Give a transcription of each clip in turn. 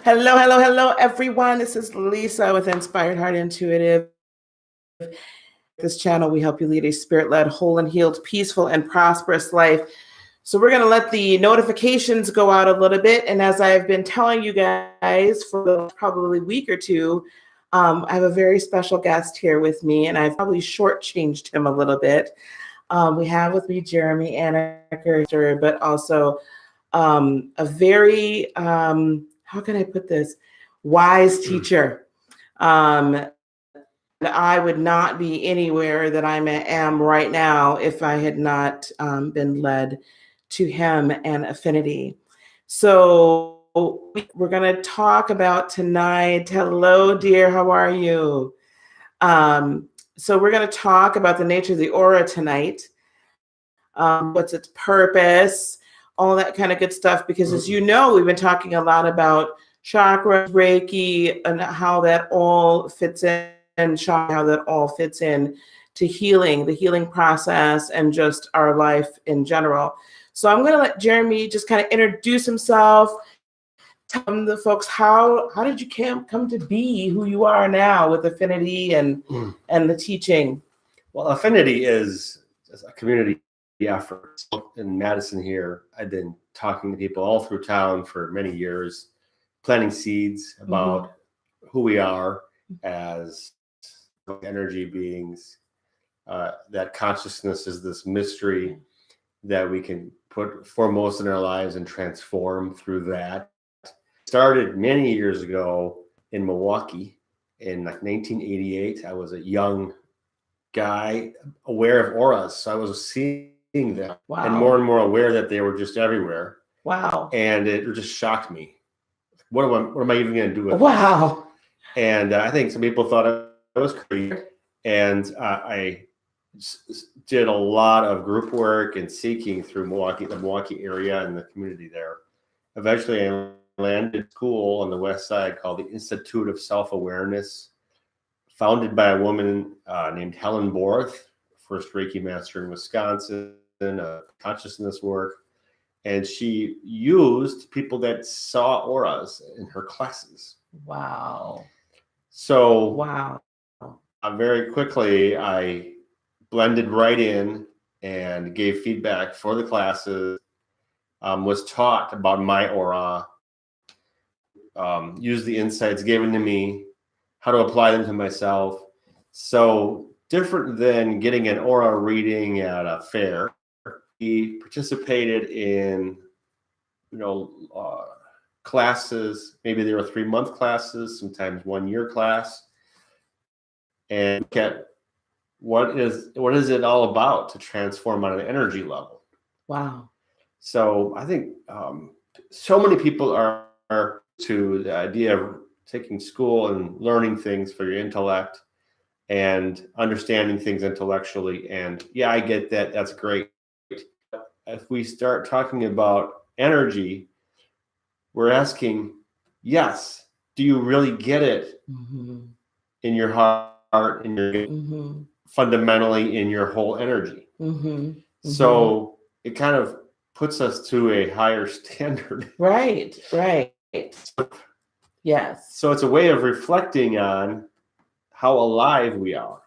Hello, hello, hello, everyone. This is Lisa with Inspired Heart Intuitive. This channel, we help you lead a spirit-led, whole and healed, peaceful and prosperous life. So we're going to let the notifications go out a little bit. And as I've been telling you guys for probably a week or two, I have a very special guest here with me, and I've probably shortchanged him a little bit. We have with me Jeremy Anacker, but also a very, how can I put this, wise teacher. I would not be anywhere that I am right now if I had not been led to him and affinity. So we're going to talk about tonight. Hello, dear. How are you? So we're going to talk about the nature of the aura tonight. What's its purpose? All that kind of good stuff. Because as you know, we've been talking a lot about chakras, Reiki, and how that all fits in. And how that all fits in to healing, the healing process, and just our life in general. So I'm going to let Jeremy just kind of introduce himself, tell the folks how did you come to be who you are now with Affinity and the teaching. Well, Affinity is a community effort in Madison here. I've been talking to people all through town for many years, planting seeds about who we are as energy beings, that consciousness is this mystery that we can put foremost in our lives and transform through that. Started many years ago in Milwaukee in like 1988. I was a young guy aware of auras, so I was seeing them and more aware that they were just everywhere. Wow. And it just shocked me. What am I even going to do with this? And I think some people thought it was crazy, and I did a lot of group work and seeking through the Milwaukee area and the community there. Eventually, I landed at school on the west side called the Institute of Self-Awareness, founded by a woman named Helen Borth, first Reiki master in Wisconsin, consciousness work, and she used people that saw auras in her classes. Wow. So very quickly, I blended right in and gave feedback for the classes, was taught about my aura, used the insights given to me, how to apply them to myself. So different than getting an aura reading at a fair, we participated in, classes. Maybe there were 3-month classes, sometimes 1-year class. And look at what is it all about to transform on an energy level. Wow. So I think so many people are to the idea of taking school and learning things for your intellect and understanding things intellectually. And yeah, I get that. That's great. If we start talking about energy, we're asking, yes, do you really get it in your heart? In your fundamentally in your whole energy. So it kind of puts us to a higher standard. Right. Yes. So it's a way of reflecting on how alive we are.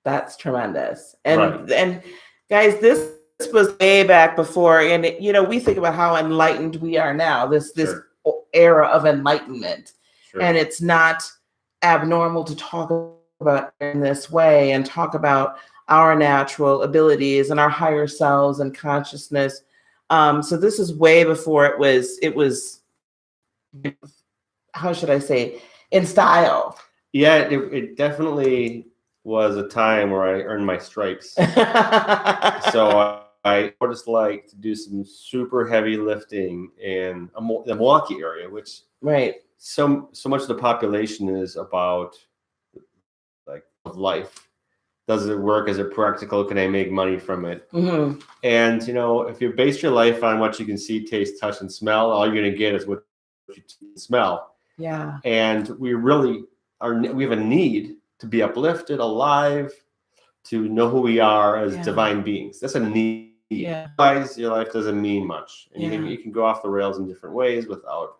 That's tremendous. And guys, this was way back before, and we think about how enlightened we are now, this era of enlightenment. And it's not abnormal to talk about in this way and talk about our natural abilities and our higher selves and consciousness. So this is way before it was how should I say, in style. Yeah, it definitely was a time where I earned my stripes. So I just like to do some super heavy lifting in the Milwaukee area, which so much of the population is about life. Does it work? Is it practical? Can I make money from it? And if you base your life on what you can see, taste, touch, and smell, all you're going to get is what you smell. Yeah. And we have a need to be uplifted, alive, to know who we are as divine beings. That's a need. Yeah. realize your life doesn't mean much, and Yeah. you can go off the rails in different ways without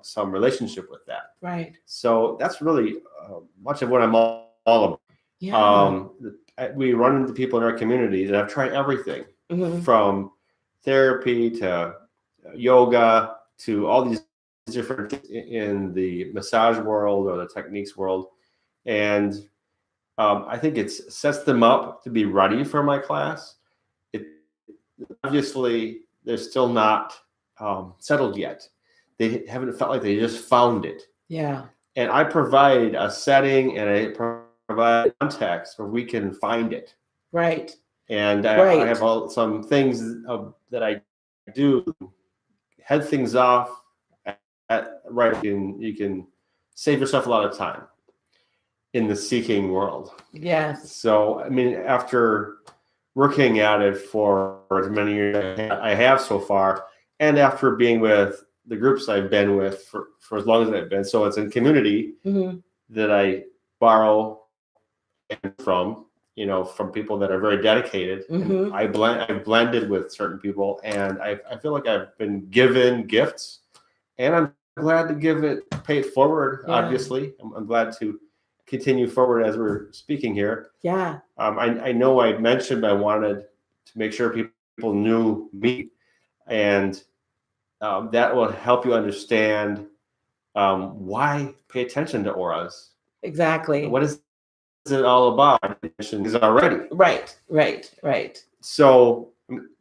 some relationship with that. Right. So that's really much of what I'm all about. Yeah. We run into people in our community that have tried everything Mhm. from therapy to yoga to all these different things in the massage world or the techniques world. And I think it sets them up to be ready for my class. It obviously they're still not settled yet. They haven't felt like they just found it. Yeah. And I provide a setting and I provide context where we can find it. Right. And Right. I have some things that I do, head things off right. You can save yourself a lot of time in the seeking world. Yes. So, I mean, after working at it for as many years as I have so far, and after being with the groups I've been with for as long as I've been, so it's in community Mm-hmm. that I borrow from, from people that are very dedicated. Mm-hmm. And I've blended with certain people, and I feel like I've been given gifts, and I'm glad to pay it forward. Yeah. Obviously, I'm glad to continue forward as we're speaking here. Yeah. I know I mentioned I wanted to make sure people knew me, and that will help you understand why pay attention to auras. Exactly. What is it all about? Is already Right. So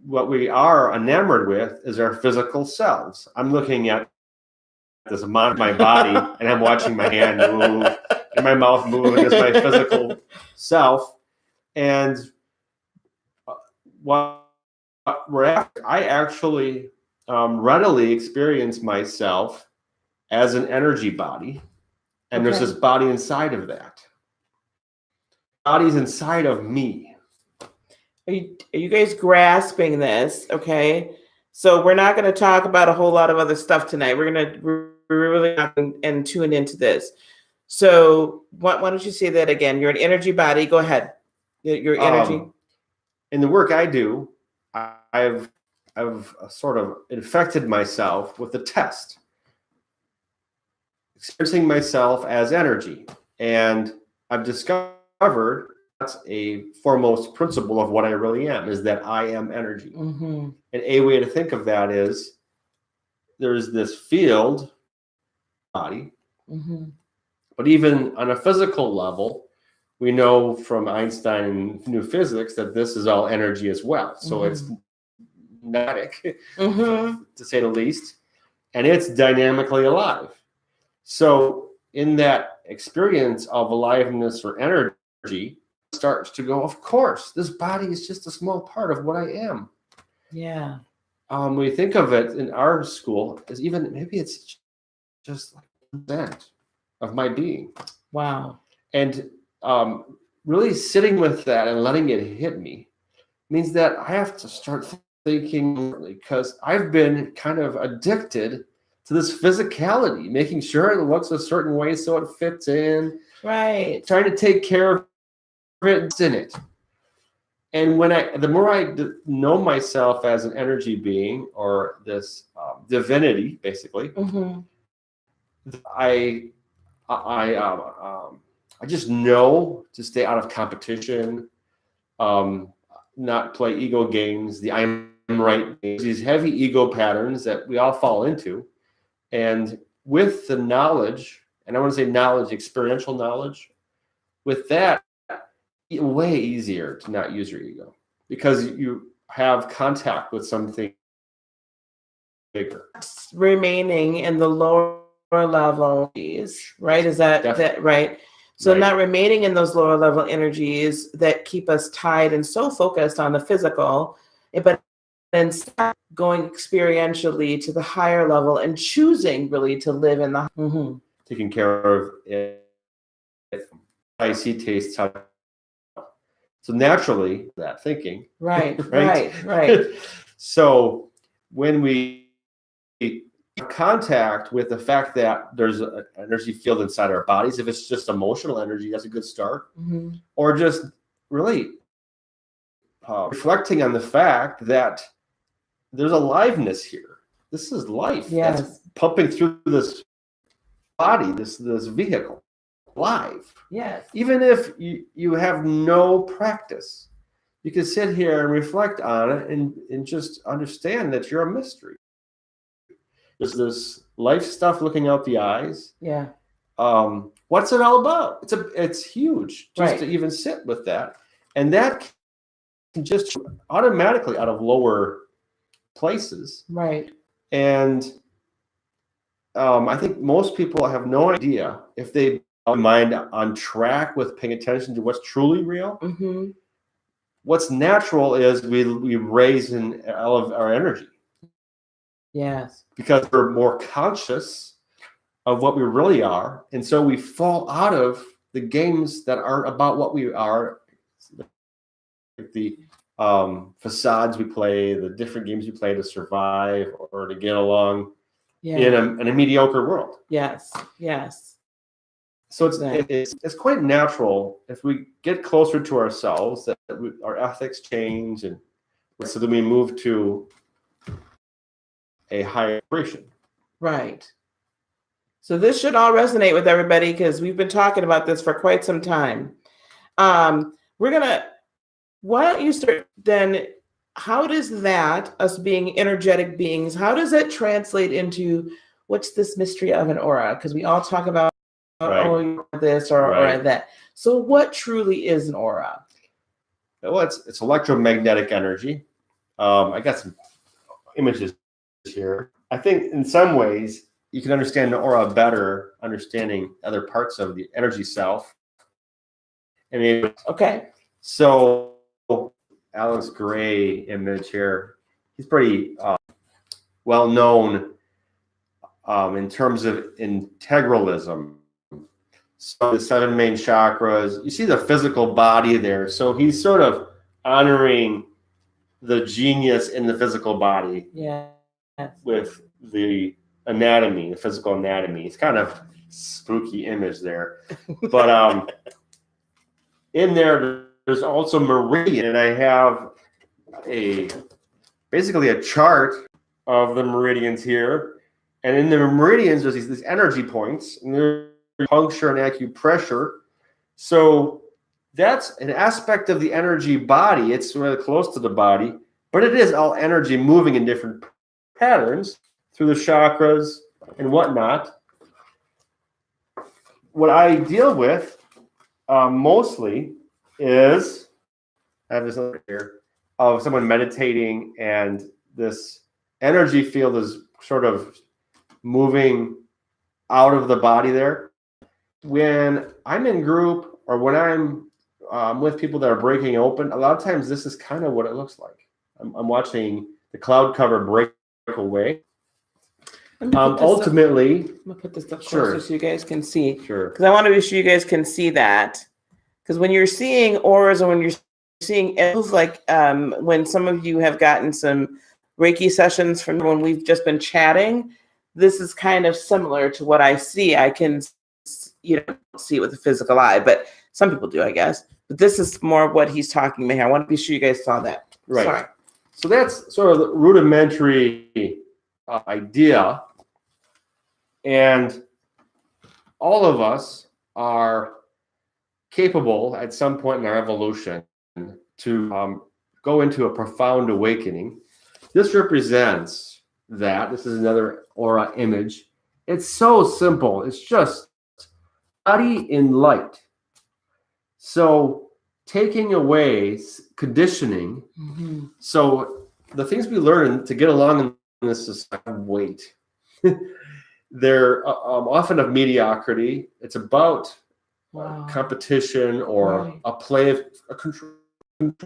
what we are enamored with is our physical selves. I'm looking at this my body, and I'm watching my hand move and my mouth move, and it's my physical self. And what we're after, I actually readily experience myself as an energy body, and there's this body inside of that. Body's inside of me. Are you guys grasping this? Okay. So we're not going to talk about a whole lot of other stuff tonight. We're really not and tune into this. So why don't you say that again? You're an energy body. Go ahead. Your energy. In the work I do, I've sort of infected myself with a test, experiencing myself as energy, and I've discovered that's a foremost principle of what I really am, is that I am energy. Mm-hmm. And a way to think of that is there's this field body, mm-hmm. but even on a physical level, we know from Einstein and new physics that this is all energy as well. So mm-hmm. it's kinetic, mm-hmm. to say the least, and it's dynamically alive. So in that experience of aliveness or energy, starts to go, of course, this body is just a small part of what I am. Yeah. We think of it in our school as even maybe it's just like % of my being. Wow. And really sitting with that and letting it hit me means that I have to start thinking, because I've been kind of addicted to this physicality, making sure it looks a certain way so it fits in. Right. Trying to take care of it in it. And the more I know myself as an energy being, or this divinity, basically, mm-hmm. I just know to stay out of competition, not play ego games, the I'm right games, these heavy ego patterns that we all fall into. And with the knowledge, and I want to say knowledge, experiential knowledge, with that, it's way easier to not use your ego, because you have contact with something bigger. Remaining in the lower level energies, right? Is that right? So right. Not remaining in those lower level energies that keep us tied and so focused on the physical, but instead going experientially to the higher level and choosing really to live in the mm-hmm. taking care of it. I see, taste, touch. So naturally, that thinking. Right. So when we contact with the fact that there's an energy field inside our bodies, if it's just emotional energy, that's a good start. Mm-hmm. Or just really reflecting on the fact that there's aliveness here. This is life that's pumping through this body, this vehicle, live. Yes. Even if you have no practice, you can sit here and reflect on it and just understand that you're a mystery. There's this life stuff looking out the eyes. Yeah. What's it all about? It's huge just Right. to even sit with that. And that can just automatically out of lower places. Right. And I think most people have no idea if they mind on track with paying attention to what's truly real. Mm-hmm. What's natural is we raise and elevate our energy. Yes. Because we're more conscious of what we really are. And so we fall out of the games that aren't about what we are. Like the facades we play, the different games we play to survive or to get along in a mediocre world. Yes. Yes. So it's quite natural if we get closer to ourselves that our ethics change, and so then we move to a higher vibration. Right. So this should all resonate with everybody because we've been talking about this for quite some time. Why don't you start then? How does that, us being energetic beings, how does it translate into what's this mystery of an aura? Because we all talk about this or that. So what truly is an aura? Well, it's electromagnetic energy. I got some images here. I think in some ways you can understand the aura better understanding other parts of the energy self. I mean, so Alex Gray image here, he's pretty well known in terms of integralism. So the 7 main chakras, you see the physical body there. So he's sort of honoring the genius in the physical body with the anatomy, the physical anatomy. It's kind of spooky image there. But in there's also meridian, and I have basically a chart of the meridians here. And in the meridians, there's these energy points, and there's puncture and acupressure. So that's an aspect of the energy body. It's really close to the body, but it is all energy moving in different patterns through the chakras and whatnot. What I deal with mostly is, I have this over here of someone meditating, and this energy field is sort of moving out of the body there. When I'm in group or when I'm with people that are breaking open, a lot of times this is kind of what it looks like. I'm watching the cloud cover break away. Ultimately, I'm gonna put this up closer so you guys can see. Sure. Because I want to be sure you guys can see that. Because when you're seeing auras or when you're seeing, it feels like when some of you have gotten some Reiki sessions from when we've just been chatting, this is kind of similar to what I see. I can, see it with the physical eye, but some people do, I guess. But this is more of what he's talking about here. I want to be sure you guys saw that. Right. Sorry. So that's sort of the rudimentary idea. And all of us are capable at some point in our evolution to go into a profound awakening. This represents that. This is another aura image. It's so simple. It's just body in light. So taking away conditioning. Mm-hmm. So the things we learn to get along in this society, weight. They're often of mediocrity. It's about competition or a play of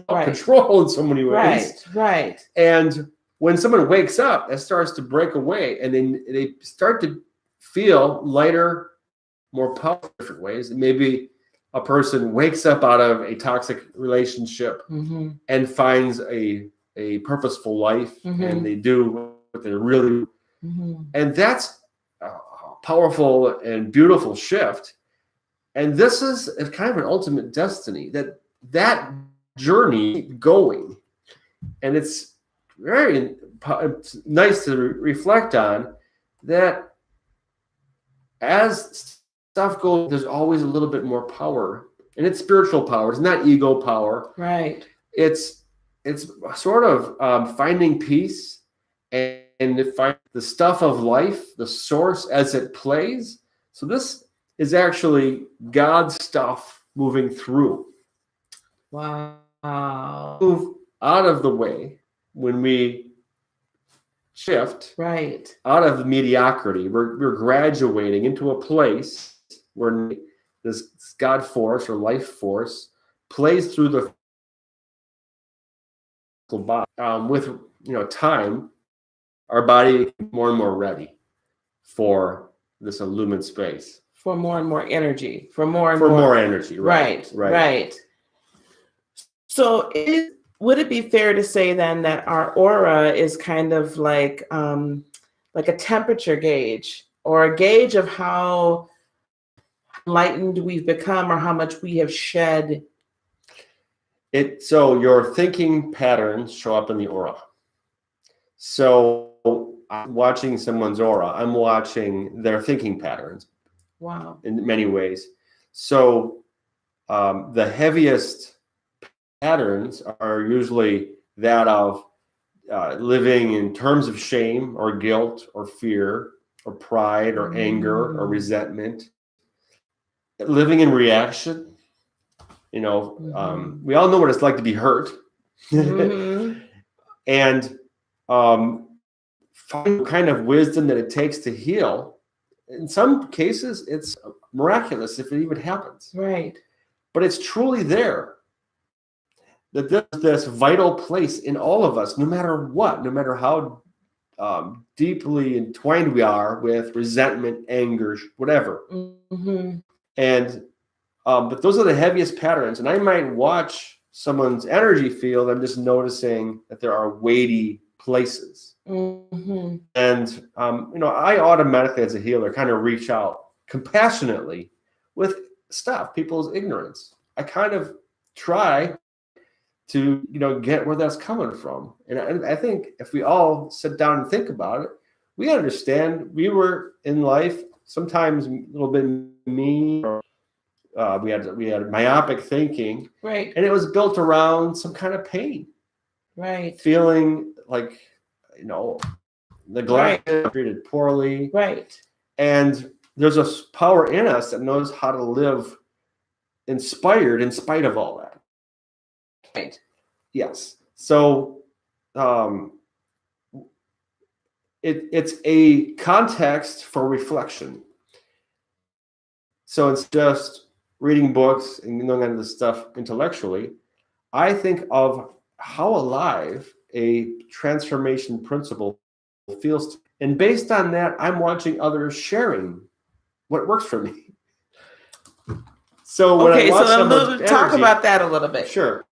control in so many ways. Right. And when someone wakes up, that starts to break away, and then they start to feel lighter, more powerful in different ways. And maybe a person wakes up out of a toxic relationship and finds a purposeful life, and they do what they really, and that's a powerful and beautiful shift. And this is kind of an ultimate destiny that journey going. And it's it's nice to reflect on that as stuff goes, there's always a little bit more power. And it's spiritual power. It's not ego power. Right. It's sort of finding peace and to find the stuff of life, the source as it plays. So this is actually God's stuff moving through. Wow. Move out of the way when we shift Right. out of mediocrity. We're graduating into a place where this God force or life force plays through the body. With time, our body is more and more ready for this illumined space. For more and more energy. For more energy. Right. So would it be fair to say then that our aura is kind of like a temperature gauge or a gauge of how enlightened we've become or how much we have shed? So your thinking patterns show up in the aura. So I'm watching someone's aura. I'm watching their thinking patterns. Wow. In many ways. So the heaviest patterns are usually that of living in terms of shame or guilt or fear or pride or anger or resentment. Living in reaction. We all know what it's like to be hurt. And find the kind of wisdom that it takes to heal. In some cases, it's miraculous if it even happens. Right. But it's truly there. That there's this vital place in all of us, no matter what, no matter how deeply entwined we are with resentment, anger, whatever. And but those are the heaviest patterns. And I might watch someone's energy field. I'm just noticing that there are weighty places. And I automatically, as a healer, kind of reach out compassionately with people's ignorance. I kind of try to get where that's coming from. And I think if we all sit down and think about it, we understand we were in life sometimes a little bit mean, or we had myopic thinking, right? And it was built around some kind of pain, right? Feeling like neglected, right. Treated poorly, right? And there's a power in us that knows how to live inspired in spite of all that. Right. Yes. So it's a context for reflection. So it's just reading books and knowing all this stuff intellectually. I think of how alive a transformation principle feels. And based on that, I'm watching others sharing what works for me. So when I watch someone's energy, talk about that a little bit. Sure.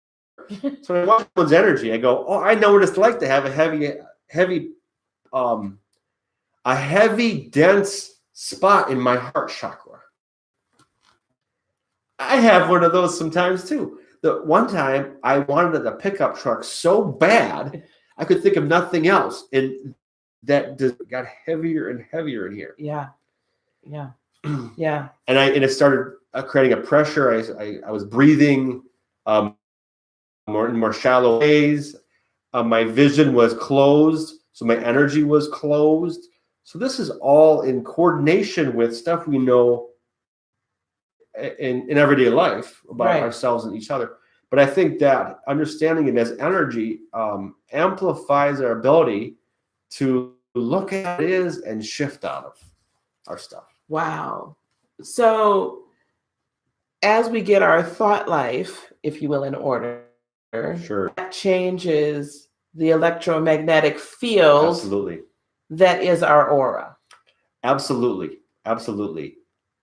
So when I watch someone's energy, I go, oh, I know what it's like to have a heavy, dense spot in my heart chakra. I have one of those sometimes too. The one time I wanted a pickup truck so bad, I could think of nothing else. And that just got heavier and heavier in here. Yeah. Yeah. And it started creating a pressure. I was breathing more shallow ways. My vision was closed, so my energy was closed. So this is all in coordination with stuff we know in everyday life about ourselves and each other. But I think that understanding it as energy amplifies our ability to look at what it is and shift out of our stuff. Wow. So as we get our thought life, if you will, in order, sure, that changes the electromagnetic field. Absolutely. That is our aura. Absolutely.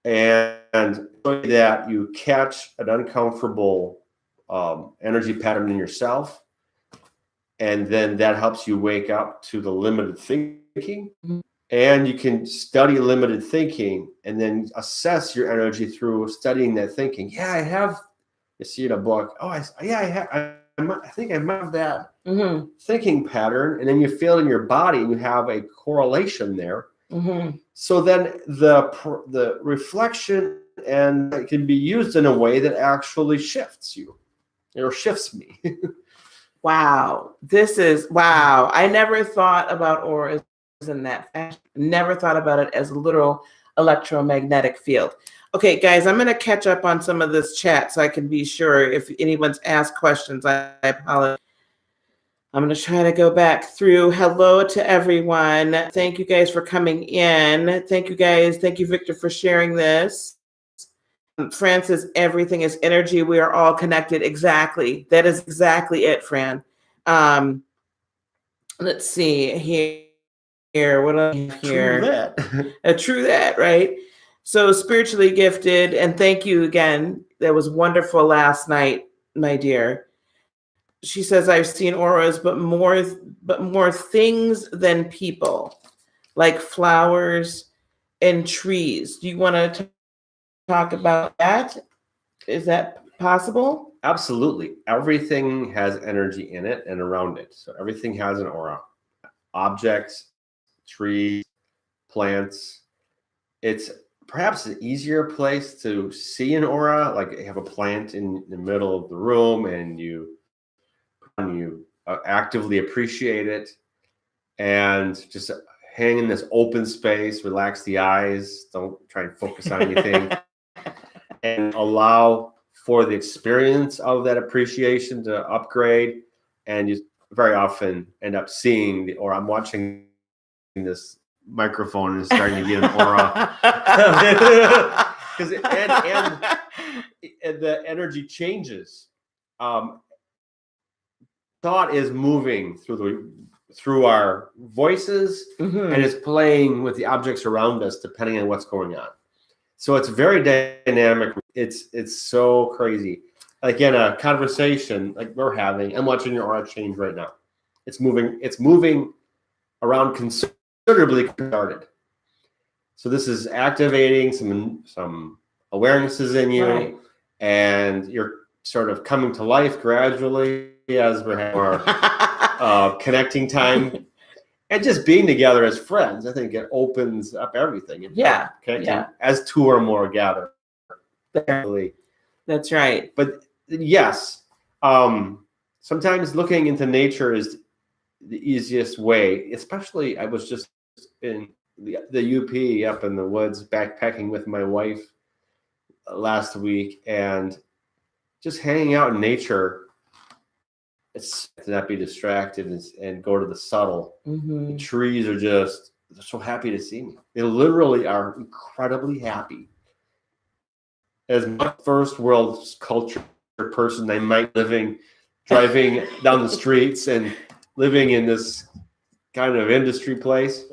And that you catch an uncomfortable energy pattern in yourself, and then that helps you wake up to the limited thinking. Mm-hmm. And you can study limited thinking and then assess your energy through studying that thinking. Yeah, I have you see in a book, oh, I think I might have that Mm-hmm. thinking pattern, and then you feel it in your body, and you have a correlation there. Mm-hmm. So then the reflection and it can be used in a way that actually shifts you, or shifts me. Wow. Wow. I never thought about auras in that fashion. Never thought about it as a literal electromagnetic field. Okay, guys, I'm going to catch up on some of this chat so I can be sure if anyone's asked questions. I apologize. I'm going to try to go back through. Hello to everyone. Thank you guys for coming in. Thank you guys. Thank you, Victor, for sharing this. Francis, everything is energy. We are all connected. Exactly. That is exactly it, Fran. Let's see here. What do I have here? True that. True that, right? So spiritually gifted, and thank you again. That was wonderful last night, my dear. She says, I've seen auras, but more things than people, like flowers and trees. Do you want to talk about that? Is that possible? Absolutely. Everything has energy in it and around it. So everything has an aura. Objects, trees, plants. It's perhaps an easier place to see an aura, like you have a plant in the middle of the room and you actively appreciate it and just hang in this open space, relax the eyes, don't try and focus on anything, and allow for the experience of that appreciation to upgrade. And you very often end up seeing or I'm watching this microphone and it's starting to get an aura. Because and the energy changes. Thought is moving through our voices, Mm-hmm. and it's playing with the objects around us depending on what's going on. So it's very dynamic. It's so crazy. Like in a conversation like we're having, I'm watching your aura change right now. It's moving around considerably started. So this is activating some awarenesses in you, Right. and you're sort of coming to life gradually as we're having more connecting time. And just being together as friends, I think it opens up everything. Yeah. As two or more gather. That's right. But yes, sometimes looking into nature is the easiest way. Especially, I was just in the UP up in the woods backpacking with my wife last week, and just hanging out in nature. It's to not be distracted and go to the subtle. Mm-hmm. The trees they're so happy to see me. They literally are incredibly happy. As my first world culture person, they might driving down the streets and living in this kind of industry place.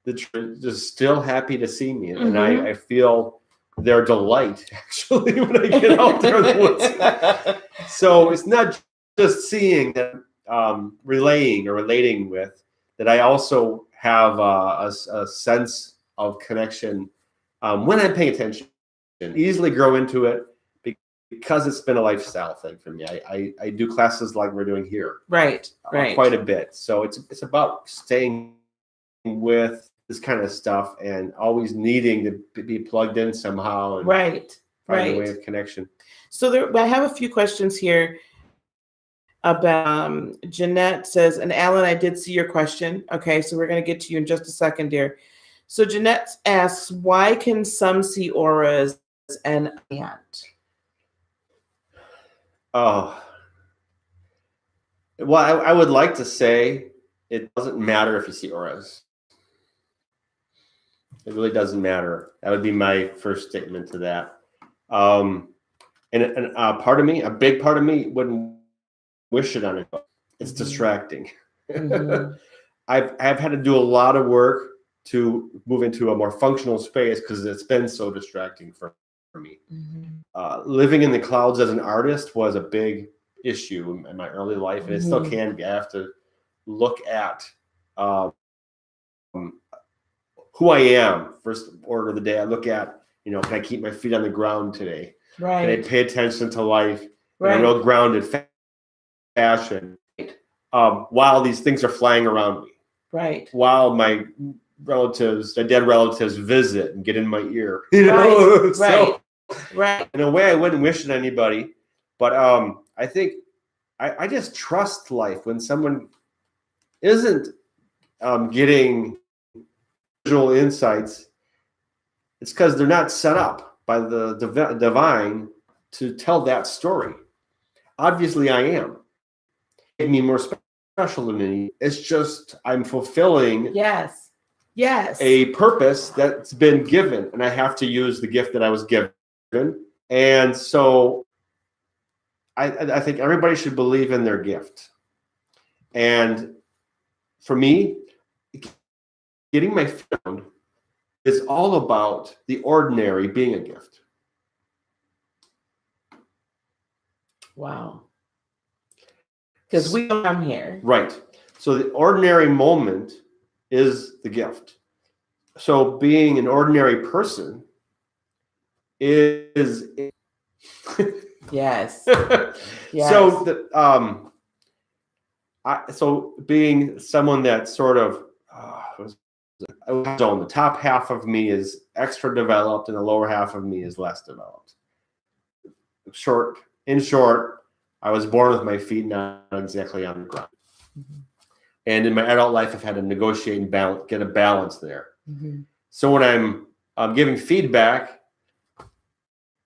They're just still happy to see me, and Mm-hmm. I feel their delight actually when I get out there in the woods. So it's not just seeing that, relaying or relating with, that I also have a sense of connection when I'm paying attention. Easily grow into it because it's been a lifestyle thing for me. I do classes like we're doing here, Right. quite a bit. So it's about staying with this kind of stuff and always needing to be plugged in somehow and find a way of connection. So I have a few questions here. About Jeanette says, and Alan, I did see your question. Okay, so we're going to get to you in just a second, dear. So Jeanette asks, why can some see auras and can't? Oh, well, I would like to say it doesn't matter if you see auras. It really doesn't matter. That would be my first statement to that. And part of me, a big part of me, wouldn't wish it on it. It's distracting. Mm-hmm. I've had to do a lot of work to move into a more functional space because it's been so distracting for me. Mm-hmm. Living in the clouds as an artist was a big issue in my early life, and it still can be. I have to look at who I am first order of the day. I look at, can I keep my feet on the ground today? Right. And I pay attention to life in Right. a real grounded fashion, while these things are flying around me. Right. While my dead relatives visit and get in my ear. Right. So, Right. in a way, I wouldn't wish it on anybody, but I think I just trust life when someone isn't getting visual insights. It's because they're not set up by the divine to tell that story. Obviously, I am. It made me more special than me. It's just I'm fulfilling Yes. a purpose that's been given, and I have to use the gift that I was given. And so I think everybody should believe in their gift. And for me, getting my found is all about the ordinary being a gift. Wow. Because we come here. Right. So the ordinary moment is the gift. So being an ordinary person is Yes. Yes. So being someone that sort of the top half of me is extra developed and the lower half of me is less developed. In short, I was born with my feet not exactly on the ground. Mm-hmm. And in my adult life, I've had to negotiate and get a balance there. Mm-hmm. So when I'm giving feedback,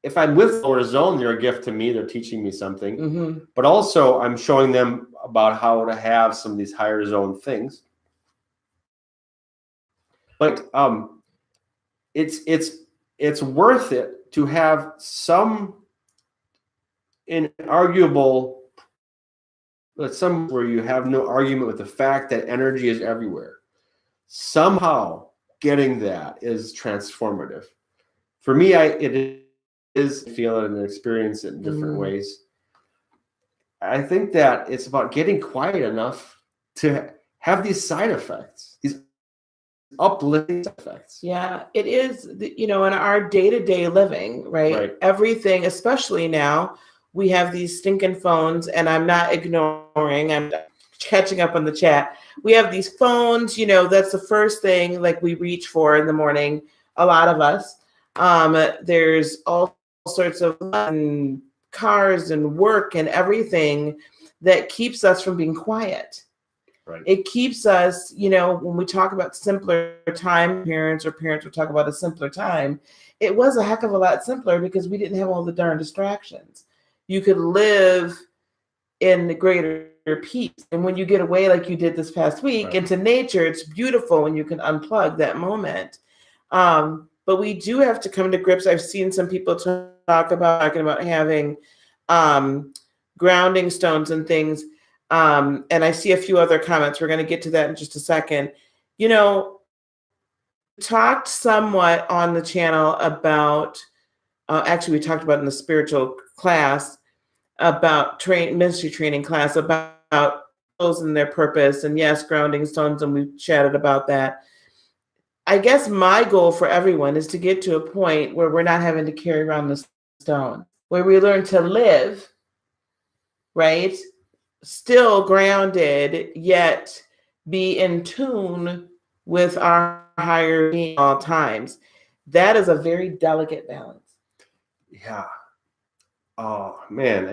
if I'm with lower zone, they're a gift to me. They're teaching me something. Mm-hmm. But also I'm showing them about how to have some of these higher zone things. But it's worth it to have some inarguable, some where you have no argument with the fact that energy is everywhere. Somehow getting that is transformative. For me, it is feel it and experience it in different ways. I think that it's about getting quiet enough to have these side effects, these uplifting effects. Yeah, it is, in our day-to-day living, right? Everything, especially now, we have these stinking phones, and I'm not ignoring, I'm catching up on the chat. We have these phones, that's the first thing like we reach for in the morning, a lot of us. There's all sorts of cars and work and everything that keeps us from being quiet. Right. It keeps us, when we talk about simpler time, parents would talk about a simpler time. It was a heck of a lot simpler because we didn't have all the darn distractions. You could live in the greater peace. And when you get away like you did this past week into nature, it's beautiful when you can unplug that moment. But we do have to come to grips. I've seen some people talking about having grounding stones and things. And I see a few other comments. We're going to get to that in just a second. Talked somewhat on the channel about, actually we talked about in the spiritual class, about ministry training class, about those and their purpose, and yes, grounding stones, and we chatted about that. I guess my goal for everyone is to get to a point where we're not having to carry around the stone, where we learn to live, right? Still grounded, yet be in tune with our higher being at all times. That is a very delicate balance. Yeah. Oh man,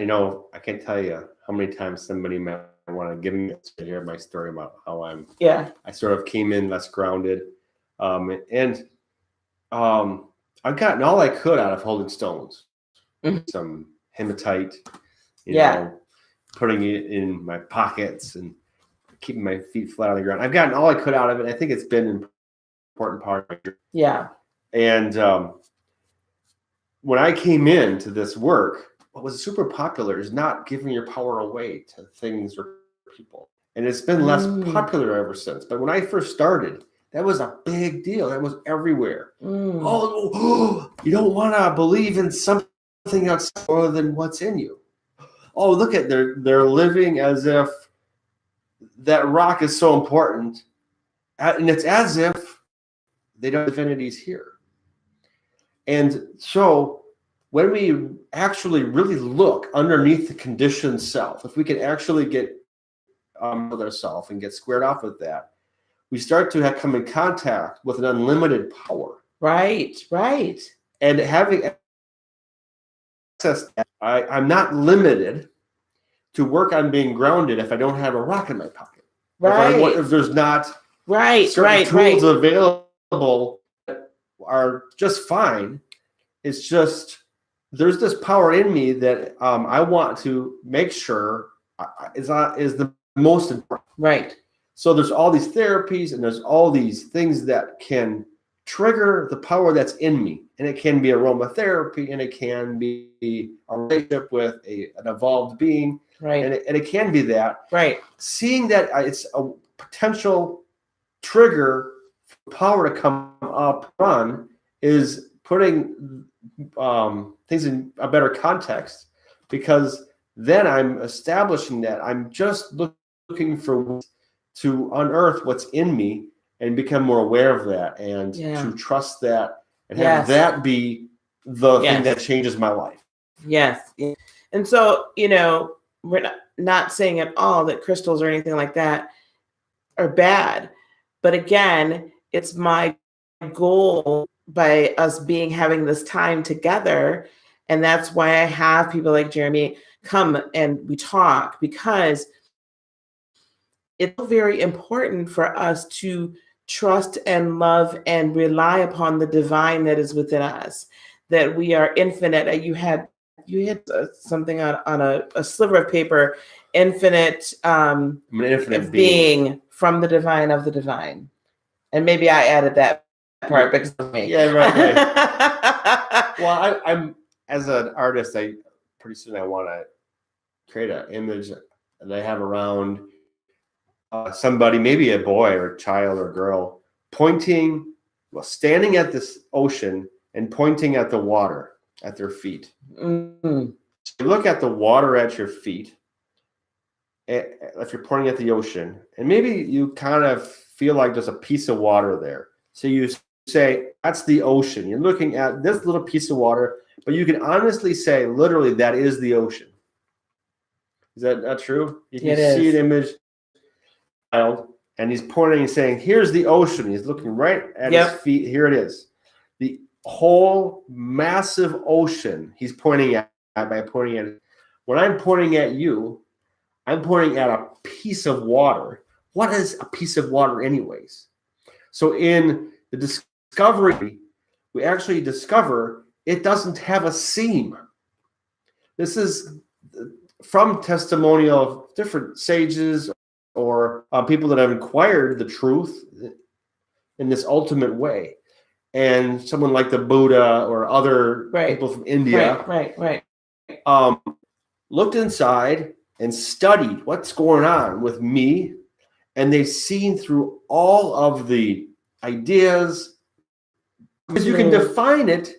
I can't tell you how many times somebody might want to give me to hear my story about how I sort of came in less grounded. And I've gotten all I could out of holding stones. Mm-hmm. Some hematite, putting it in my pockets and keeping my feet flat on the ground. I've gotten all I could out of it. I think it's been an important part of my journey. Yeah. And when I came into this work, what was super popular is not giving your power away to things or people. And it's been less popular ever since. But when I first started, that was a big deal. That was everywhere. Oh, you don't want to believe in something else other than what's in you. Oh, look at they're living as if that rock is so important, and it's as if they don't have divinities here. And so when we actually really look underneath the conditioned self, if we can actually get with ourselves and get squared off with that, we start to come in contact with an unlimited power. Right. And having access to that, I'm not limited to work on being grounded if I don't have a rock in my pocket. Right. If there's not certain tools available that are just fine. It's just there's this power in me that I want to make sure is the most important. Right. So there's all these therapies and there's all these things that can trigger the power that's in me. And it can be aromatherapy, and it can be a relationship with an evolved being. Right. And it can be that. Right. Seeing that it's a potential trigger for power to come up, run, is putting things in a better context, because then I'm establishing that I'm just looking for ways to unearth what's in me and become more aware of that, and to trust that and have that be the thing that changes my life. Yes. And so, we're not saying at all that crystals or anything like that are bad. But again, it's my goal by us having this time together. And that's why I have people like Jeremy come and we talk, because it's very important for us to trust and love and rely upon the divine that is within us, that we are infinite. You had something on a sliver of paper, infinite, I'm an infinite being from the divine of the divine. And maybe I added that part because of me. Yeah, right. Well, I'm as an artist, pretty soon I want to create an image that I have around somebody, maybe a boy or a child or a girl, standing at this ocean and pointing at the water at their feet. Mm-hmm. So you look at the water at your feet, if you're pointing at the ocean, and maybe you kind of feel like there's a piece of water there. So you say, that's the ocean. You're looking at this little piece of water, but you can honestly say, literally, that is the ocean. Is that not true? You can see an image, and he's pointing and saying, here's the ocean. He's looking right at his feet. Here it is. The whole massive ocean he's pointing at by pointing at it. When I'm pointing at you, I'm pointing at a piece of water. What is a piece of water anyways? So in the discovery, we actually discover it doesn't have a seam. This is from testimonial of different sages or people that have inquired the truth in this ultimate way. And someone like the Buddha or other people from India looked inside and studied what's going on with me. And they've seen through all of the ideas, because you can define it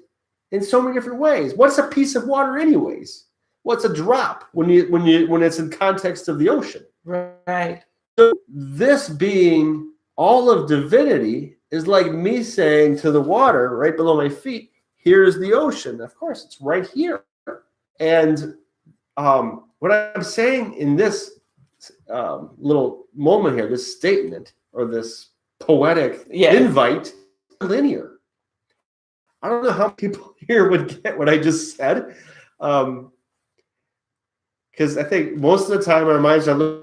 in so many different ways. What's a piece of water anyways? What's a drop when it's in context of the ocean? Right. So this being all of divinity is like me saying to the water right below my feet, here's the ocean. Of course, it's right here. And what I'm saying in this little moment here, this statement or this poetic invite, linear. I don't know how people here would get what I just said. Because I think most of the time our minds are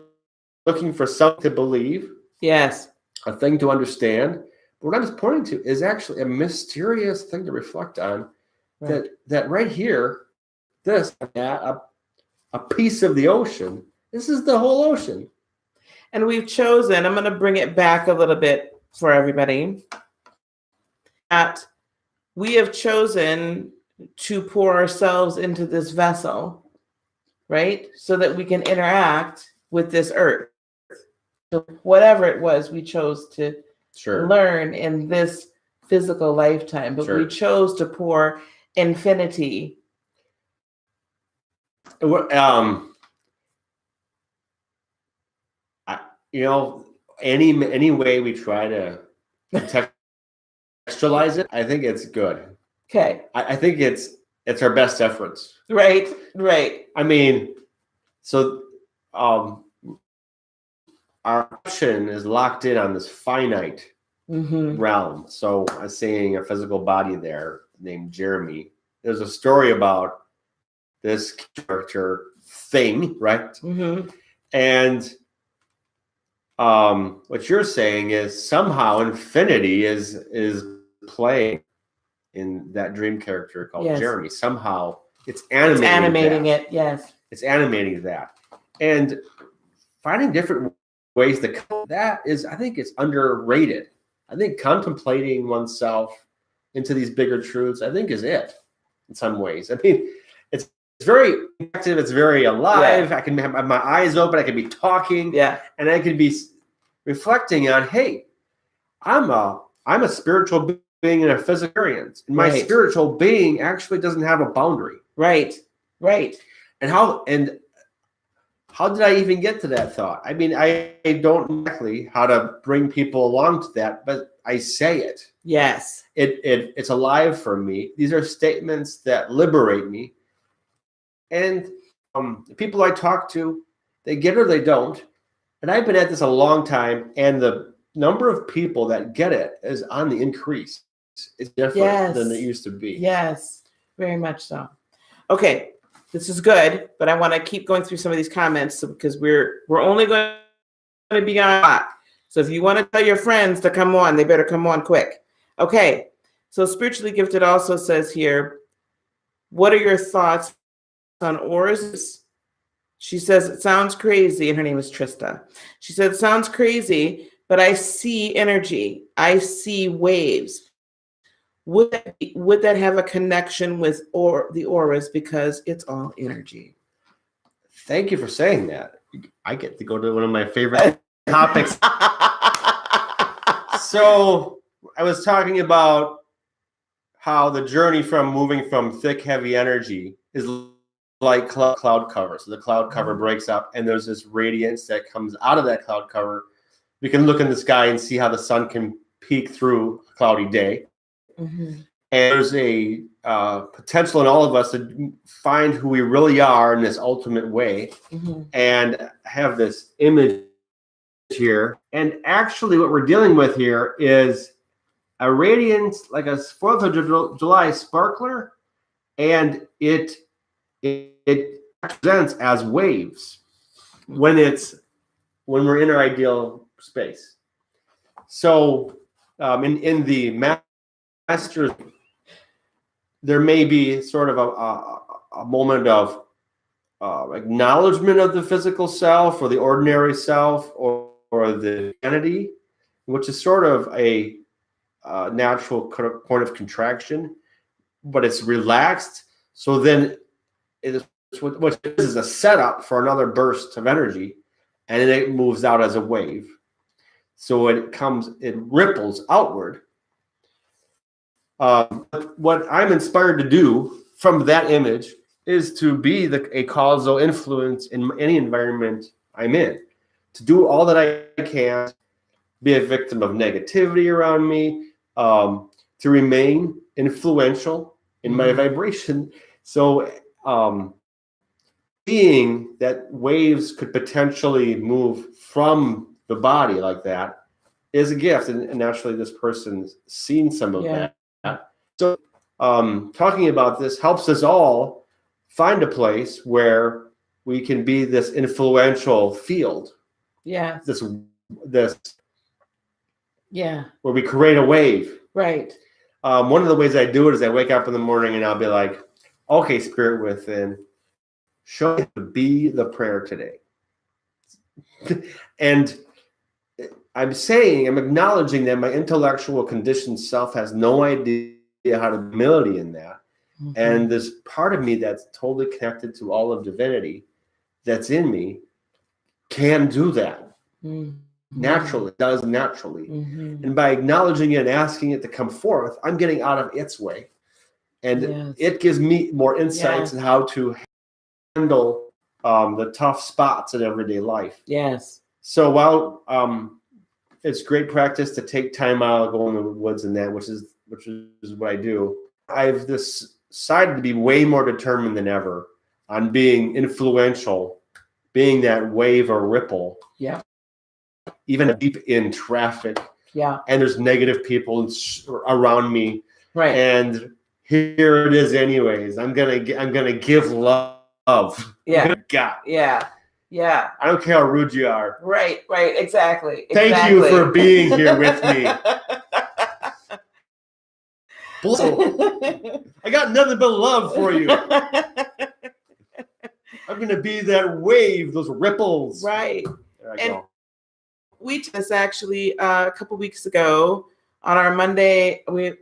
looking for something to believe. Yes. A thing to understand. But what I'm just pointing to is actually a mysterious thing to reflect on. Right. That right here, a piece of the ocean. This is the whole ocean. And we've chosen, I'm going to bring it back a little bit for everybody, that we have chosen to pour ourselves into this vessel, right? So that we can interact with this earth. So whatever it was we chose to learn in this physical lifetime, but we chose to pour infinity. Any way we try to contextualize it, I think it's good. Okay. I think it's it's our best efforts. Right. I mean, so our action is locked in on this finite realm. So I was seeing a physical body there named Jeremy. There's a story about this character thing, right? And what you're saying is somehow infinity is playing in that dream character called Jeremy. Somehow it's animating that. It. Yes. It's animating that. And finding different ways to that is, I think it's underrated. I think contemplating oneself into these bigger truths, I think, is it in some ways. I mean, it's very active. It's very alive. I can have my eyes open. I can be talking. And I can be reflecting on, hey, I'm a spiritual being in a physical experience. And my spiritual being actually doesn't have a boundary. Right. And how did I even get to that thought? I mean, I don't know exactly how to bring people along to that, but I say it. Yes. It's alive for me. These are statements that liberate me. And the people I talk to, they get it or they don't. And I've been at this a long time, and the number of people that get it is on the increase. It's different than it used to be. Yes, very much so. Okay, this is good, but I want to keep going through some of these comments because we're only going to be on a lot. So if you want to tell your friends to come on, they better come on quick. Okay, so Spiritually Gifted also says here, what are your thoughts on auras? She says, it sounds crazy, and her name is Trista. She said, it sounds crazy, but I see energy. I see waves. Would that have a connection with the auras because it's all energy? Thank you for saying that. I get to go to one of my favorite topics. So I was talking about how the journey from moving from thick, heavy energy is like cloud cover. So the cloud cover breaks up, and there's this radiance that comes out of that cloud cover. We can look in the sky and see how the sun can peek through a cloudy day. And there's a potential in all of us to find who we really are in this ultimate way, and have this image here. And actually what we're dealing with here is a radiance, like a 4th of July sparkler, and it presents as waves when we're in our ideal space. So in the master, there may be sort of a moment of acknowledgement of the physical self or the ordinary self or the entity, which is sort of a natural point of contraction, but it's relaxed. So then what is a setup for another burst of energy, and then it moves out as a wave. So it ripples outward. What I'm inspired to do from that image is to be a causal influence in any environment I'm in, to do all that I can, be a victim of negativity around me, to remain influential in my vibration. So being that waves could potentially move from the body like that is a gift, and naturally this person's seen some of that. So talking about this helps us all find a place where we can be this influential field. This where we create a wave. One of the ways I do it is I wake up in the morning and I'll be like, okay, Spirit within, show me to be the prayer today. And I'm acknowledging that my intellectual conditioned self has no idea how to humility in that. And this part of me that's totally connected to all of divinity that's in me can do that. Naturally, does naturally. And by acknowledging it and asking it to come forth, I'm getting out of its way. And it gives me more insights on how to handle the tough spots in everyday life. So while it's great practice to take time out, go in the woods and that, which is what I do. I have this decided to be way more determined than ever on being influential, being that wave or ripple. Yeah. Even deep in traffic. Yeah. And there's negative people around me. Right. And here it is anyways. I'm gonna give love. Yeah. God. Yeah. Yeah. I don't care how rude you are. Right. Exactly. Thank you for being here with me. I got nothing but love for you. I'm gonna be that wave, those ripples. Right. There I And go. we did this actually a couple weeks ago on our Monday. We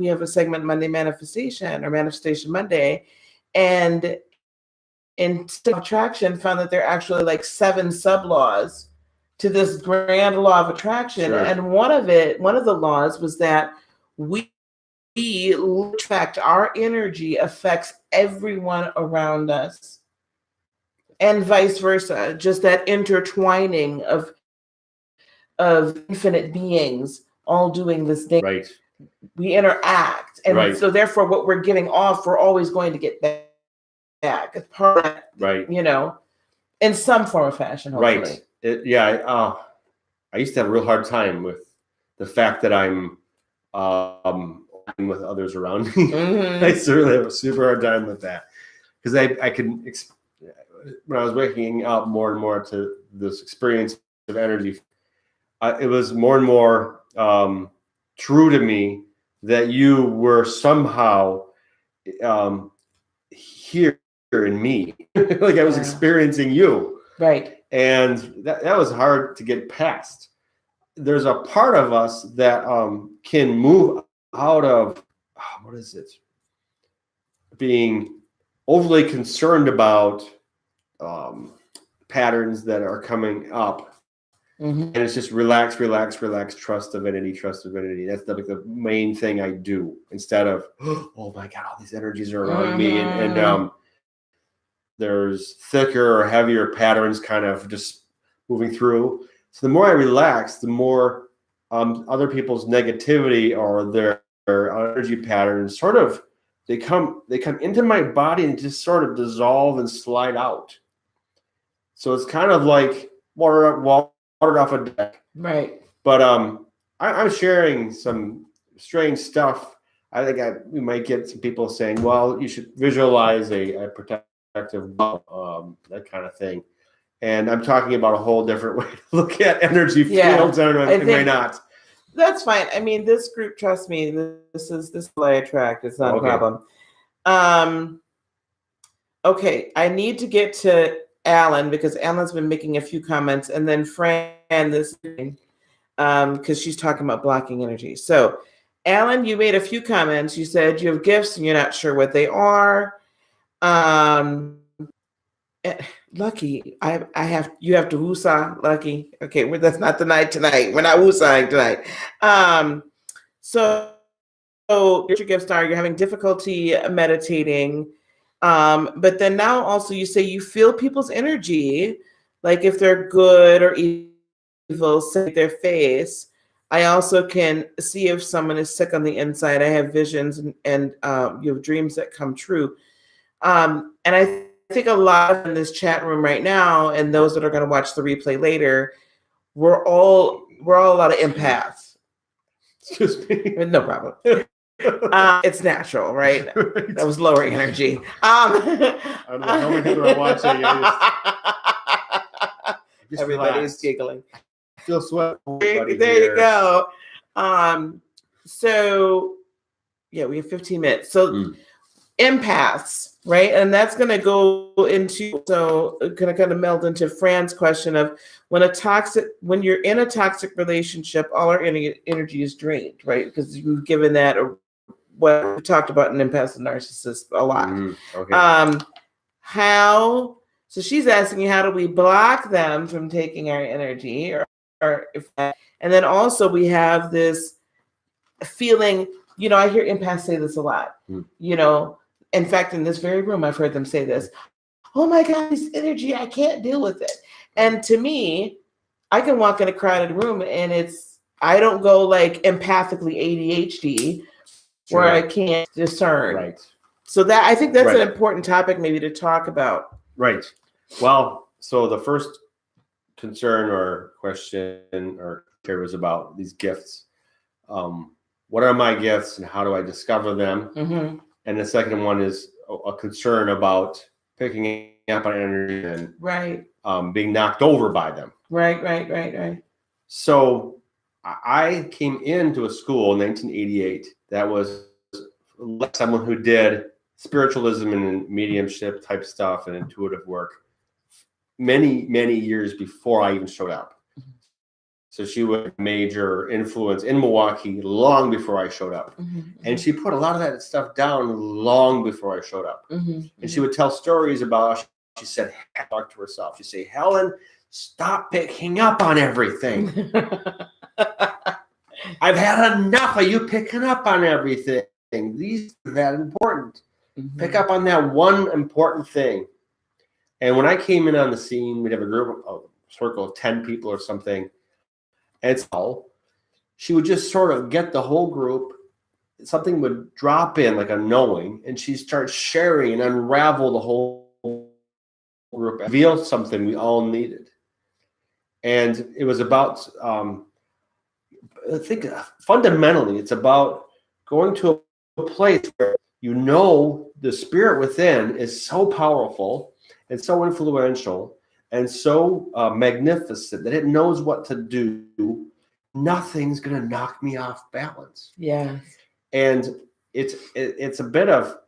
have a segment, Monday Manifestation or Manifestation Monday, and in attraction found that there are actually like 7 sub-laws to this grand law of attraction. Sure. And one of the laws was that we attract, our energy affects everyone around us, and vice versa. Just that intertwining of infinite beings all doing this thing. Right. We interact, and Right. so therefore what we're giving off, we're always going to get back. It's part of that, Right. In some form or fashion, hopefully. Right. I used to have a real hard time with the fact that I'm with others around me. Mm-hmm. I certainly have a super hard time with that, because I can, when I was waking up more and more to this experience of energy, it was more and more true to me that you were somehow here in me. Like I was experiencing you. Right. And that was hard to get past. There's a part of us that can move out of, what is it? Being overly concerned about patterns that are coming up. Mm-hmm. And it's just relax, trust divinity. That's the main thing I do, instead of, oh my God, all these energies are around me. And there's thicker or heavier patterns kind of just moving through. So the more I relax, the more other people's negativity or their energy patterns sort of, they come into my body and just sort of dissolve and slide out. So it's kind of like water off a deck. Right. But I'm sharing some strange stuff. I think we might get some people saying, well, you should visualize a protective bubble, that kind of thing. And I'm talking about a whole different way to look at energy fields. I don't know, it may not. That's fine. I mean, this group, trust me, this is what I attract. It's not a problem. Okay, I need to get to Alan, because Alan's been making a few comments, and then Fran this thing, because she's talking about blocking energy. So Alan, you made a few comments. You said you have gifts and you're not sure what they are. Lucky, you have to woosah, Lucky. Okay, that's not the night tonight. We're not woosahing tonight. So your gifts are, you're having difficulty meditating. But then now also you say you feel people's energy, like if they're good or evil, say their face. I also can see if someone is sick on the inside. I have visions and you have dreams that come true. And I think a lot in this chat room right now, and those that are going to watch the replay later, we're all a lot of empaths. Excuse me. No problem. It's natural, right? That was lower energy. I don't know how many people are watching. Everybody's giggling. I feel sweat. There you go. So yeah, we have 15 minutes. So empaths, right? And that's going to go into, so going to kind of meld into Fran's question of when you're in a toxic relationship, all our energy is drained, right? Because you've given that what we talked about in empaths and narcissists a lot. Okay. So she's asking you, how do we block them from taking our energy, and then also we have this feeling, I hear empaths say this a lot, in fact, in this very room, I've heard them say this, oh my God, this energy, I can't deal with it. And to me, I can walk in a crowded room and I don't go like empathically ADHD, where I can't discern. Right. So that I think that's Right. an important topic maybe to talk about. Right. Well, so the first concern or question or care was about these gifts. What are my gifts and how do I discover them? Mm-hmm. And the second one is a concern about picking up on energy and Right. being knocked over by them. Right. So I came into a school in 1988 that was someone who did spiritualism and mediumship type stuff and intuitive work many years before I even showed up. So she was a major influence in Milwaukee long before I showed up. Mm-hmm. And she put a lot of that stuff down long before I showed up. Mm-hmm. And she would tell stories about, she said, talk to herself. She'd say, Helen, stop picking up on everything. I've had enough of you picking up on everything. These are that important. Mm-hmm. Pick up on that one important thing. And when I came in on the scene, we'd have a group, a circle of 10 people or something. And so she would just sort of get the whole group. Something would drop in like a knowing, and she'd start sharing and unravel the whole group, reveal something we all needed. And it was about, I think fundamentally, it's about going to a place where you know the spirit within is so powerful and so influential and so magnificent that it knows what to do. Nothing's going to knock me off balance. Yeah. And it's a bit of,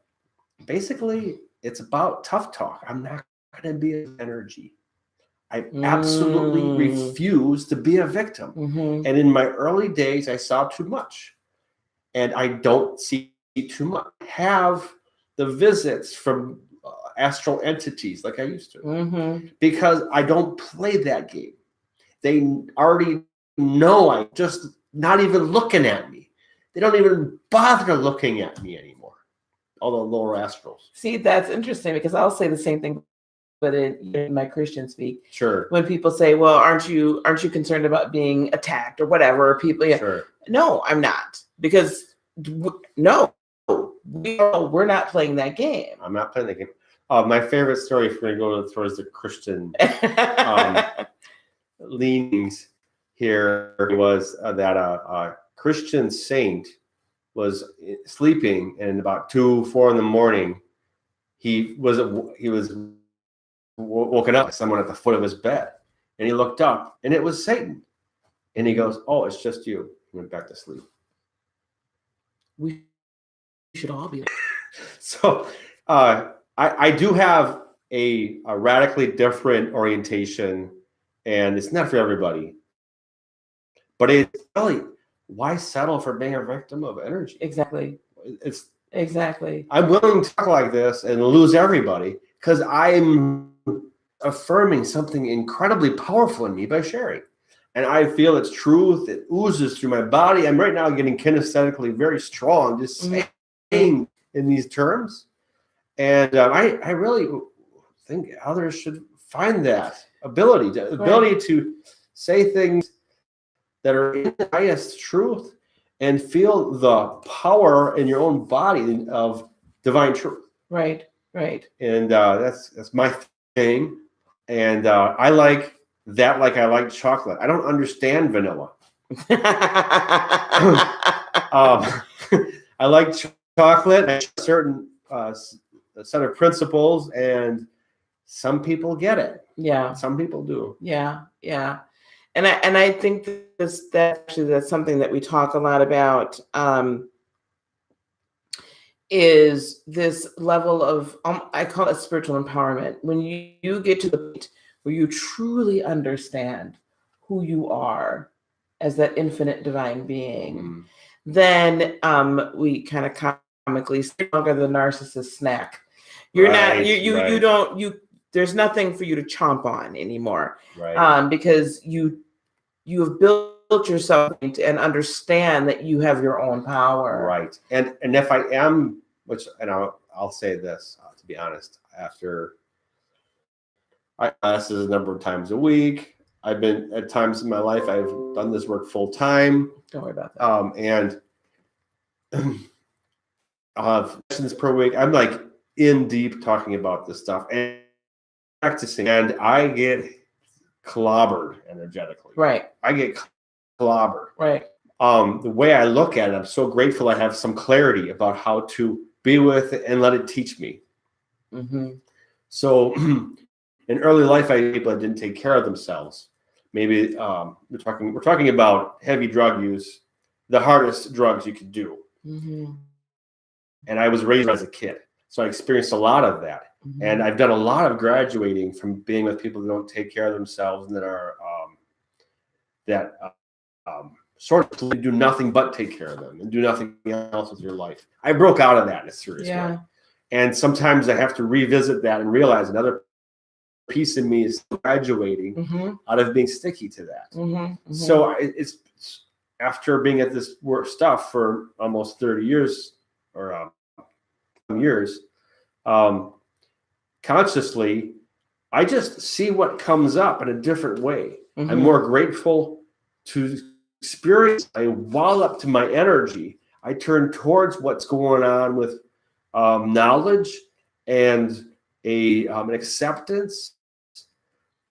basically, it's about tough talk. I'm not going to be an energy. I absolutely refuse to be a victim. Mm-hmm. And in my early days, I saw too much. And I don't see too much. Have the visits from astral entities like I used to. Mm-hmm. Because I don't play that game. They already know I'm just not even looking at me. They don't even bother looking at me anymore. All the lower astrals. See, that's interesting because I'll say the same thing, but in my Christian speak. Sure. When people say, "Well, aren't you concerned about being attacked or whatever?" People, yeah. Sure. No, I'm not, because no, we're not playing that game. I'm not playing the game. My favorite story, if we're going to go towards the Christian leanings here, was that a Christian saint was sleeping, and about 2-4 in the morning, he was woken up by someone at the foot of his bed, and he looked up, and it was Satan, and he goes, "Oh, it's just you." He went back to sleep. We should all be. So I do have a radically different orientation, and it's not for everybody. But it's really, why settle for being a victim of energy? Exactly. Exactly. I'm willing to talk like this and lose everybody because I'm affirming something incredibly powerful in me by sharing. And I feel it's truth. It oozes through my body. I'm right now getting kinesthetically very strong, just saying in these terms. And I really think others should find that ability to say things that are in the highest truth and feel the power in your own body of divine truth. Right. And that's my thing. And I like that like I like chocolate. I don't understand vanilla. I like chocolate. I have a certain set of principles, and some people get it. Yeah. Some people do. Yeah. And I think that's something that we talk a lot about, is this level of, I call it spiritual empowerment. When you get to the point where you truly understand who you are as that infinite divine being, then we kind of comically say, no longer the narcissist snack. You're not, you don't, there's nothing for you to chomp on anymore. Right. Because you have built yourself and understand that you have your own power. Right. And if I am, I'll say this, to be honest, after I classes a number of times a week, I've been at times in my life, I've done this work full time. Don't worry about that. And sessions per week. I'm like in deep talking about this stuff and practicing, and I get clobbered energetically. Right. I get clobbered. Right. The way I look at it, I'm so grateful I have some clarity about how to be with it and let it teach me. Mm-hmm. So in early life, I had people that didn't take care of themselves. Maybe we're talking about heavy drug use, the hardest drugs you could do. Mm-hmm. And I was raised as a kid, so I experienced a lot of that. Mm-hmm. And I've done a lot of graduating from being with people that don't take care of themselves and that are sort of do nothing but take care of them and do nothing else with your life. I broke out of that in a serious way. And sometimes I have to revisit that and realize another piece in me is graduating out of being sticky to that. So it's after being at this work stuff for almost 30 years or years, consciously, I just see what comes up in a different way. I'm more grateful to experience. I wall up to my energy. I turn towards what's going on with knowledge and an acceptance,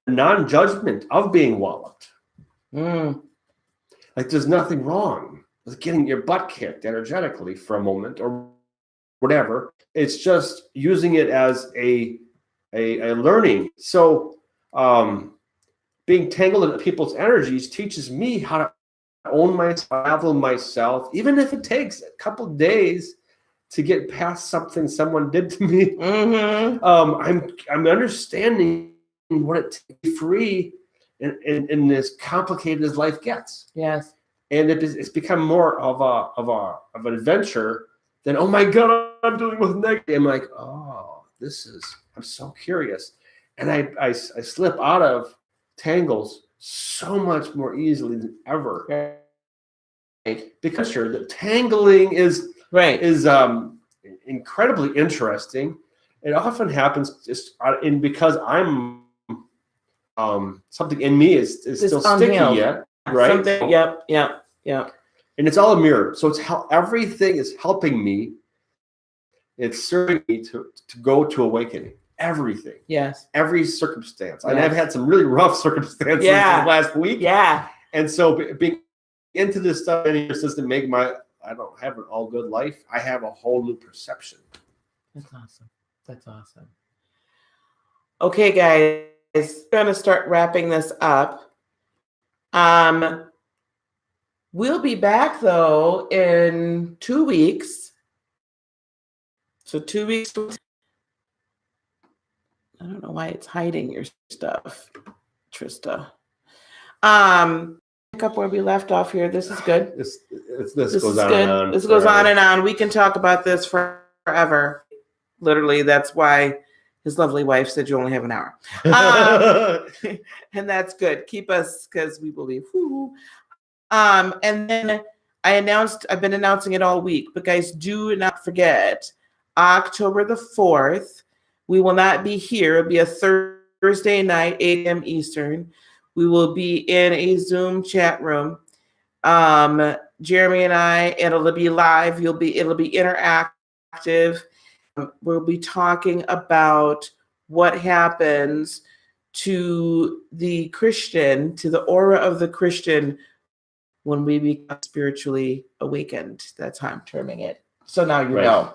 non-judgment of being walloped. Like there's nothing wrong with getting your butt kicked energetically for a moment or whatever. It's just using it as a learning. So being tangled in people's energies teaches me how to own myself, even if it takes a couple of days to get past something someone did to me. I'm understanding what it to be free in as complicated as life gets. Yes. And it's become more of an adventure than, oh my God, I'm dealing with negative. I'm like, oh, I'm so curious. And I slip out of tangles so much more easily than ever. Right. Because sure, the tangling is incredibly interesting. It often happens just because I'm something in me is still sticky yet, right? Something, yep. And it's all a mirror. So it's how everything is helping me. It's serving me to go to awakening. Everything. Yes. Every circumstance. Yes. And I've had some really rough circumstances in the last week. Yeah. And so being into this stuff doesn't make I don't have an all good life. I have a whole new perception. That's awesome. Okay, guys, I'm going to start wrapping this up. We'll be back though in 2 weeks. So 2 weeks. I don't know why it's hiding your stuff, Trista. Pick up where we left off here. This is good. This goes on and on. This goes on and on. We can talk about this forever. Literally, that's why his lovely wife said you only have an hour. And that's good. Keep us, because we believe. And then I've been announcing it all week, but guys, do not forget, October the 4th, we will not be here. It'll be a Thursday night, 8 a.m. Eastern. We will be in a Zoom chat room. Jeremy and I, it'll be live. It'll be interactive. We'll be talking about what happens to the Christian, to the aura of the Christian when we become spiritually awakened. That's how I'm terming it. So now you know.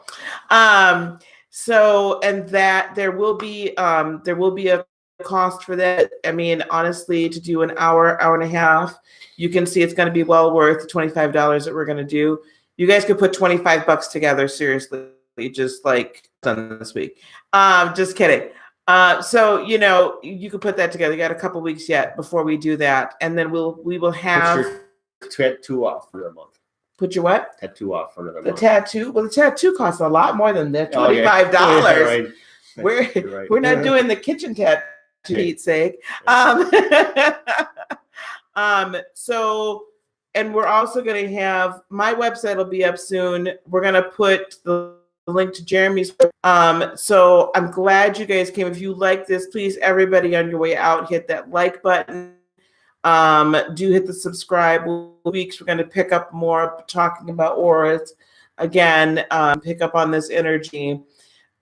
So, and that there will be a cost for that. I mean, honestly, to do an hour and a half, you can see it's going to be well worth the $25 that we're going to do. You guys could put $25 together, seriously, just like done this week. Just kidding. So, you could put that together. You got a couple weeks yet before we do that. And then we will have put your tattoo off for a month. Put your what? Tattoo off for another month. The tattoo? Well, the tattoo costs a lot more than that. $25. Oh, yeah. We're not doing the kitchen tattoo, for Pete's sake. So, and we're also going to have, my website will be up soon. We're going to put the link to Jeremy's. So I'm glad you guys came. If you like this, please, everybody on your way out, hit that like button. Do hit the subscribe. Weeks we're going to pick up more talking about auras. again, pick up on this energy.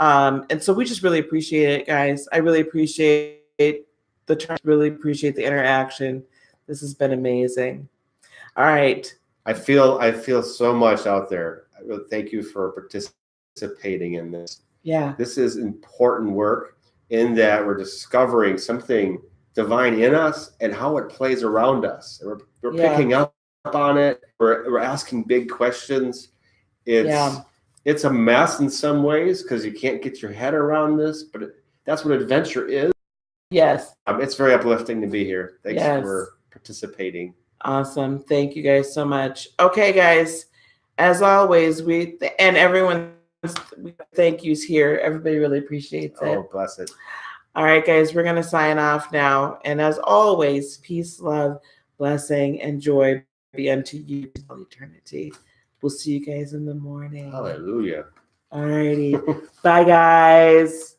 And so we just really appreciate it, guys. I really appreciate the turn, really appreciate the interaction. This has been amazing. All right. I feel so much out there. I really thank you for participating in this. Yeah. This is important work in that we're discovering something divine in us and how it plays around us. We're picking up on it. We're asking big questions. It's a mess in some ways because you can't get your head around this, but that's what adventure is. Yes. It's very uplifting to be here. Thanks for participating. Awesome. Thank you guys so much. Okay, guys, as always, and everyone, thank yous here. Everybody really appreciates it. Oh, bless it. All right, guys, we're going to sign off now. And as always, peace, love, blessing, and joy be unto you till eternity. We'll see you guys in the morning. Hallelujah. All righty. Bye, guys.